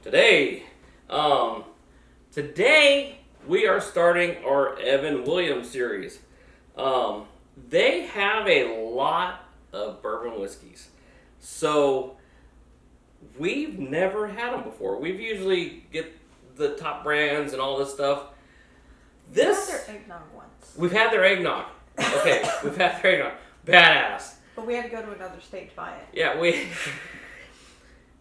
Today, today we are starting our Evan Williams series. They have a lot of bourbon whiskeys, so we've never had them before. We've usually get the top brands and all this stuff. We've had their eggnog once. We've had their eggnog. Okay, we've had their eggnog. Badass. But we had to go to another state to buy it. Yeah,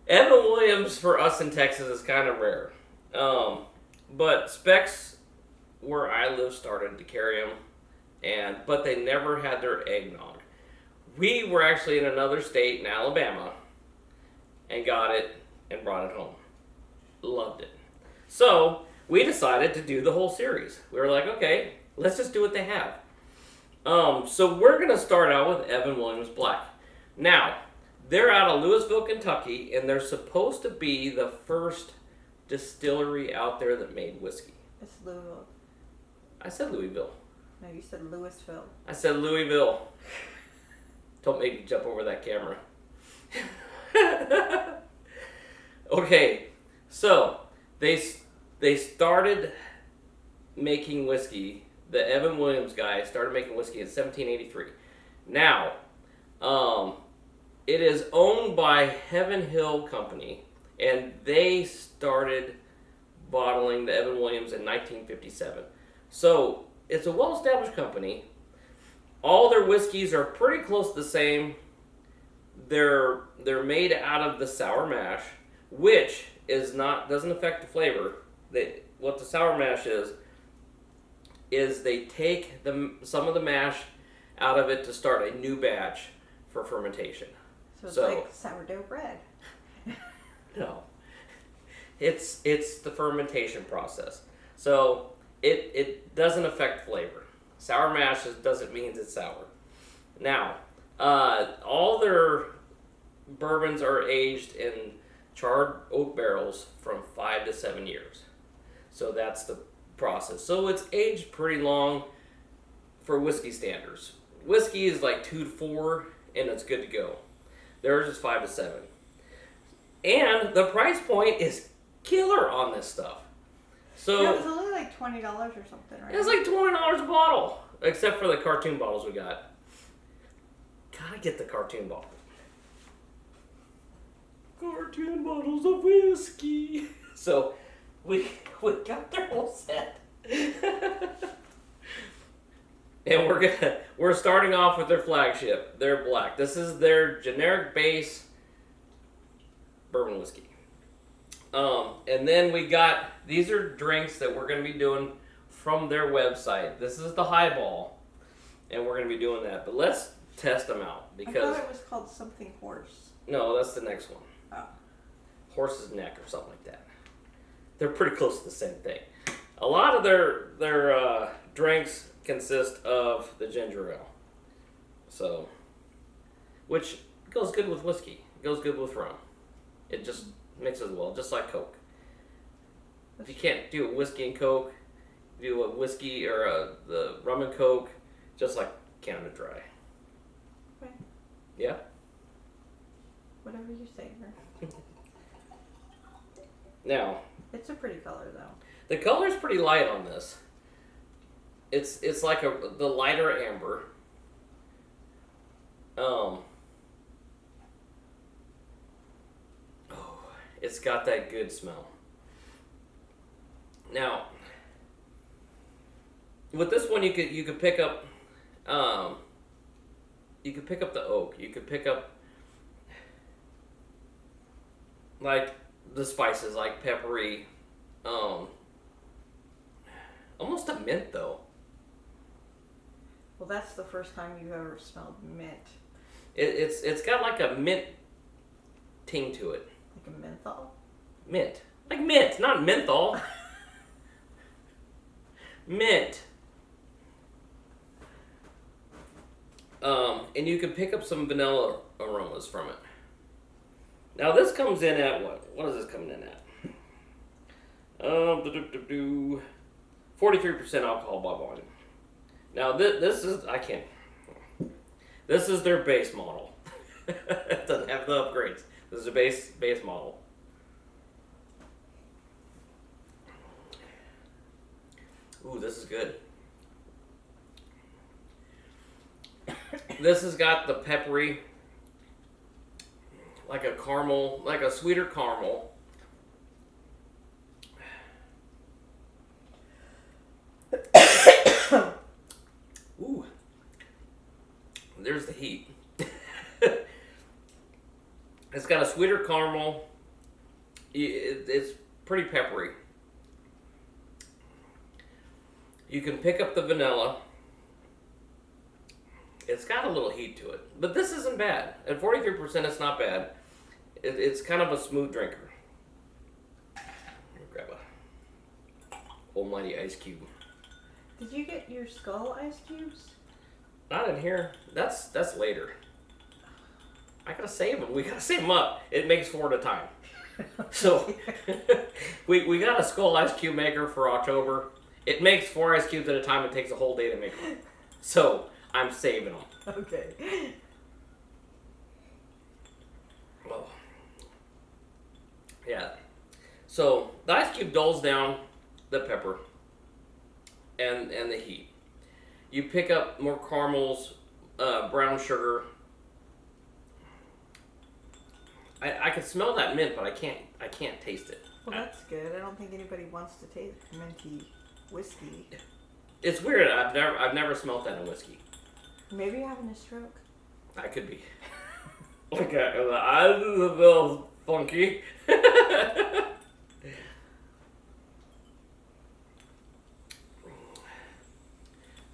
Evan Williams for us in Texas is kind of rare. But Specs, where I live, started to carry them, but they never had their eggnog. We were actually in another state in Alabama and got it and brought it home. Loved it. So we decided to do the whole series. We were like, okay, let's just do what they have. So we're going to start out with Evan Williams Black. Now, they're out of Louisville, Kentucky, and they're supposed to be the first distillery out there that made whiskey. It's Louisville. I said Louisville. No, you said Louisville. I said Louisville. Don't make me jump over that camera. Okay, so they started making whiskey. The Evan Williams guy started making whiskey in 1783. Now, it is owned by Heaven Hill Company, and they started bottling the Evan Williams in 1957. So it's a well-established company. All their whiskeys are pretty close to the same. They're made out of the sour mash, which doesn't affect the flavor. What the sour mash is they take some of the mash out of it to start a new batch for fermentation. So it's like sourdough bread. No. It's the fermentation process. So it doesn't affect flavor. Sour mash doesn't mean it's sour. Now, all their bourbons are aged in charred oak barrels from 5 to 7 years. So that's the process. So it's aged pretty long for whiskey standards. Whiskey is like 2 to 4 and it's good to go. Theirs is 5 to 7. And the price point is killer on this stuff. So yeah, it was only like $20 or something, right? It's like $20 a bottle. Except for the cartoon bottles we got. Gotta get the cartoon bottle. Cartoon bottles of whiskey. So we got their whole set. And we're starting off with their flagship. They're black. This is their generic base bourbon whiskey. And then these are drinks that we're going to be doing from their website. This is the highball, and we're going to be doing that. But let's test them out because I thought it was called something horse. No, that's the next one. Oh. Horse's neck or something like that. They're pretty close to the same thing. A lot of their drinks consist of the ginger ale, so which goes good with whiskey. It goes good with rum. It just mixes well, just like Coke. If you can't do a whiskey and Coke, do a whiskey or the rum and Coke, just like Canada Dry. Okay. Yeah? Whatever you say, Rick. Now, it's a pretty color, though. the color's pretty light on this. It's like the lighter amber. It's got that good smell. Now, with this one, you could pick up, the oak. You could pick up like the spices, like peppery, almost a mint though. Well, that's the first time you've ever smelled mint. It's got like a mint ting to it. Like a menthol? Mint. Like mint, not menthol. Mint. And you can pick up some vanilla aromas from it. Now this comes in at what? What is this coming in at? 43% alcohol by volume. Now this is This is their base model. It doesn't have the upgrades. This is a base model. Ooh, this is good. This has got the peppery, like a caramel, like a sweeter caramel. Ooh, there's the heat. It's got a sweeter caramel. It's pretty peppery. You can pick up the vanilla. It's got a little heat to it, but this isn't bad. At 43%, it's not bad. It's kind of a smooth drinker. Let me grab a almighty ice cube. Did you get your skull ice cubes? Not in here. That's later. I gotta save them. We gotta save them up. It makes 4 at a time. So we got a skull ice cube maker for October. It makes 4 ice cubes at a time. It takes a whole day to make one. So I'm saving them. Okay. Oh. Yeah. So the ice cube dulls down the pepper and the heat. You pick up more caramels, brown sugar. I can smell that mint, but I can't taste it. Well, that's good. I don't think anybody wants to taste minty whiskey. It's weird. I've never smelled that in whiskey. Maybe you're having a stroke. I could be. Okay, I do feel funky.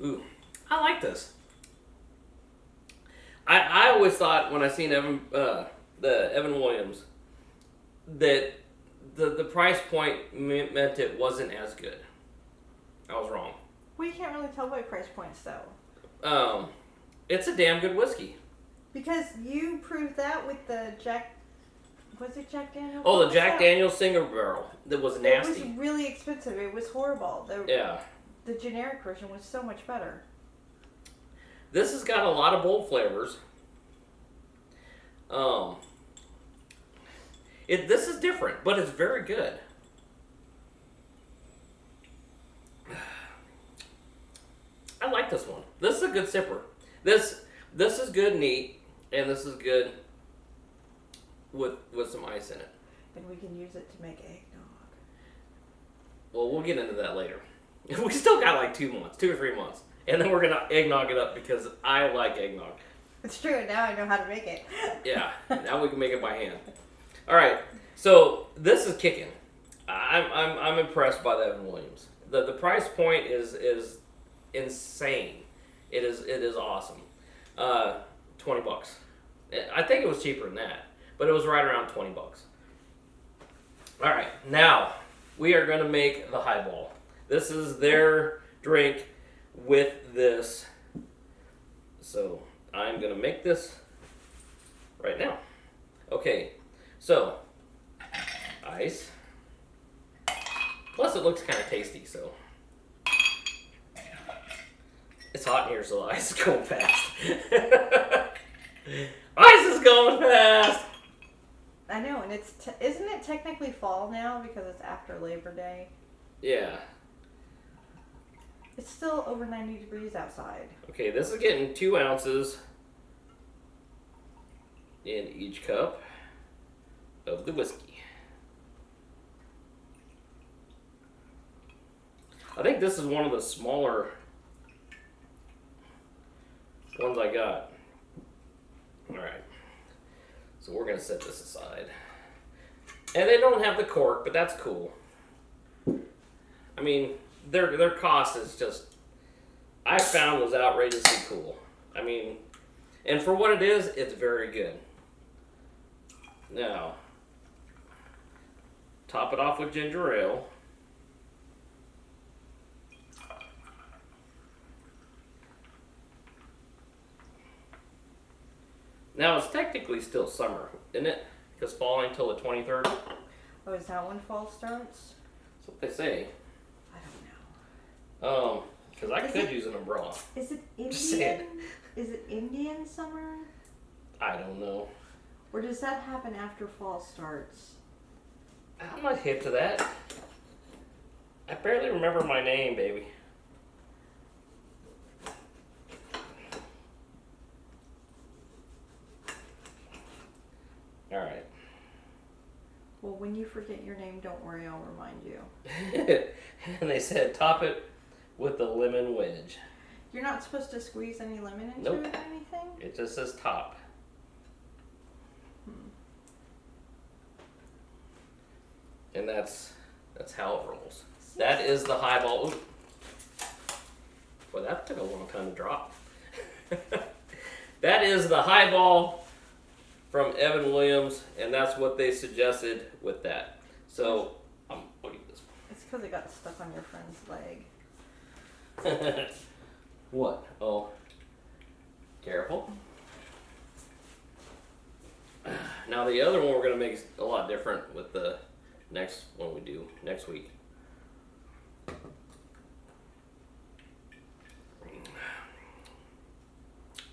Ooh, I like this. I always thought when I seen the Evan Williams that the price point meant it wasn't as good. I was wrong. Well, you can't really tell by price points though. It's a damn good whiskey. Because you proved that with the Jack. Was it Jack Daniels? Oh, the Jack Daniels single barrel that was nasty. It was really expensive. It was horrible. Yeah. The generic version was so much better. This has got a lot of bold flavors. This is different, but it's very good. I like this one. This is a good sipper. This is good neat, and this is good with some ice in it. And we can use it to make eggnog. Well, we'll get into that later. We still got like 2 or 3 months. And then we're going to eggnog it up because I like eggnog. It's true. Now I know how to make it. Yeah. Now we can make it by hand. All right. So this is kicking. I'm impressed by the Evan Williams. The price point is insane. It is awesome. $20. I think it was cheaper than that, but it was right around $20. All right. Now we are going to make the highball. This is their drink with this. So I'm going to make this right now. Okay, so ice. Plus it looks kind of tasty, so. It's hot in here, so the ice is going fast. Ice is going fast! I know, and isn't it technically fall now because it's after Labor Day? Yeah. It's still over 90 degrees outside. Okay, this is getting 2 ounces in each cup of the whiskey. I think this is one of the smaller ones I got. Alright. So we're going to set this aside. And they don't have the cork, but that's cool. I mean, their cost is just, I found was outrageously cool. I mean, and for what it is, it's very good. Now, top it off with ginger ale. Now, it's technically still summer, isn't it? Because fall until the 23rd. Oh, is that when fall starts? That's what they say. I don't know. Because I could use an umbrella. Is it Just saying. Indian? Is it Indian summer? I don't know. Or does that happen after fall starts? I'm not hip to that. I barely remember my name, baby. Well, when you forget your name, don't worry, I'll remind you. And they said top it with the lemon wedge. You're not supposed to squeeze any lemon into Nope. it or anything? It just says top. And that's how it rolls. That is the highball. Ooh. Boy, that took a long time to drop. That is the highball from Evan Williams, and that's what they suggested with that. So, what do you this? It's because it got stuck on your friend's leg. What? Oh, careful. Now the other one we're gonna make a lot different with the next one we do next week.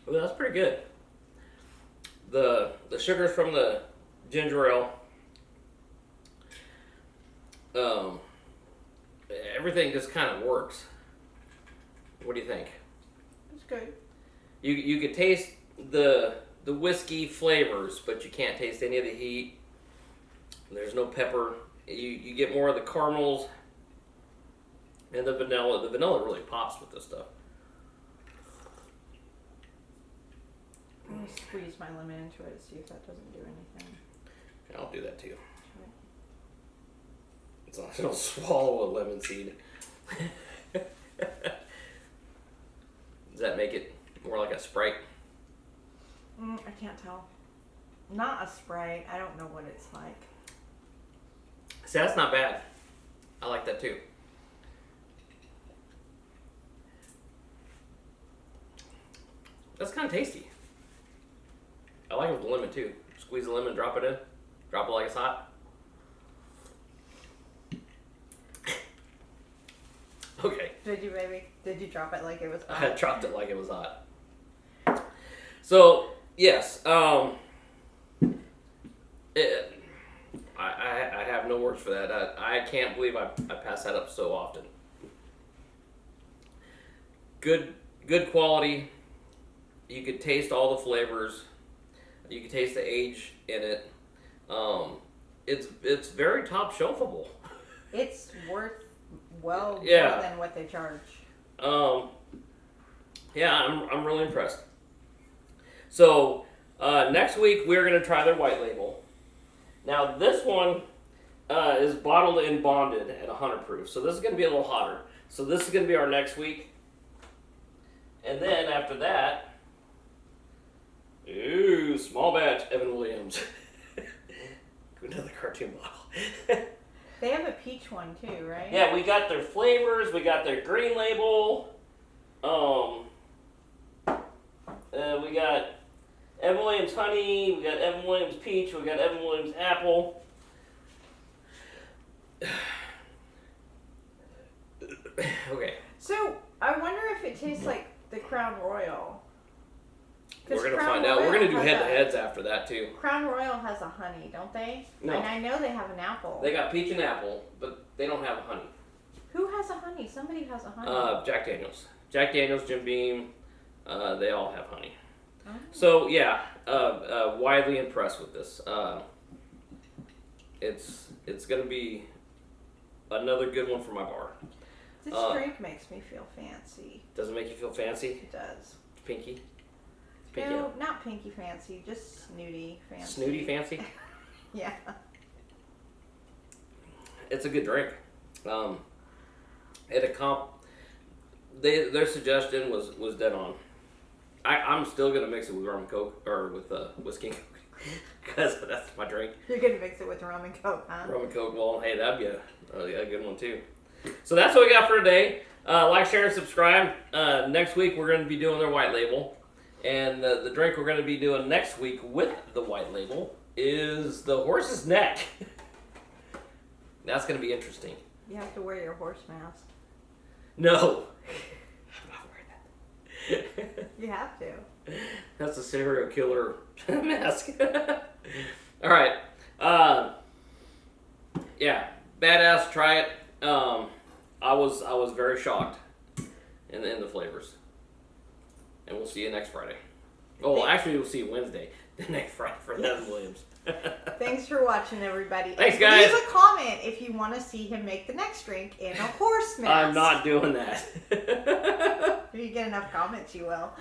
Well, that's pretty good. The sugars from the ginger ale, everything just kind of works. What do you think? It's good. You could taste the whiskey flavors, but you can't taste any of the heat. There's no pepper. You get more of the caramels and the vanilla. The vanilla really pops with this stuff. I'm going to squeeze my lemon into it to see if that doesn't do anything. I'll do that too. It's not, it'll swallow a lemon seed. Does that make it more like a Sprite? I can't tell. Not a Sprite. I don't know what it's like. See, that's not bad. I like that too. That's kind of tasty. I like it with the lemon too. Squeeze the lemon, drop it in. Drop it like it's hot. Okay. Did you, baby? Did you drop it like it was hot? I dropped it like it was hot. So, yes. I have no words for that. I can't believe I pass that up so often. Good quality. You could taste all the flavors. You can taste the age in it. It's very top shelfable. It's worth more Yeah. than what they charge. Yeah, I'm really impressed. So next week we're gonna try their white label. Now this one is bottled and bonded at 100 proof, so this is gonna be a little hotter. So this is gonna be our next week, and then after that. Ooh, small batch, Evan Williams. Another cartoon bottle. They have a peach one too, right? Yeah, we got their flavors. We got their green label. We got Evan Williams honey. We got Evan Williams peach. We got Evan Williams apple. Okay. So I wonder if it tastes like the Crown Royal. We're gonna Crown find out. We're Royal gonna do has head-to-heads after that too. Crown Royal has a honey, don't they? No. And I know they have an apple. They got peach and apple, but they don't have honey. Who has a honey? Somebody has a honey. Jack Daniels. Jack Daniels, Jim Beam, they all have honey. Oh. So yeah, widely impressed with this. It's gonna be another good one for my bar. This drink makes me feel fancy. Does it make you feel fancy? It does. Pinky? Pinky No, up. not pinky fancy, just snooty fancy. Snooty fancy? Yeah. It's a good drink. Their suggestion was dead on. I'm still gonna mix it with rum and coke or with whiskey and coke because that's my drink. You're gonna mix it with rum and coke, huh? Rum and coke. Well, hey, that'd be a good one too. So that's what we got for today. Like, share, and subscribe. Next week we're going to be doing their white label, and the drink we're going to be doing next week with the white label is the horse's neck. That's going to be interesting. You have to wear your horse mask. No, I'm not wearing that. You have to. That's a serial killer mask. All right. Yeah, badass. Try it. I was very shocked in the flavors. And we'll see you next Friday. Oh, actually, we'll see you Wednesday. The next Friday for Evan Williams. Thanks for watching, everybody. Thanks, and guys. Leave a comment if you want to see him make the next drink in a horse mask. I'm not doing that. If you get enough comments, you will.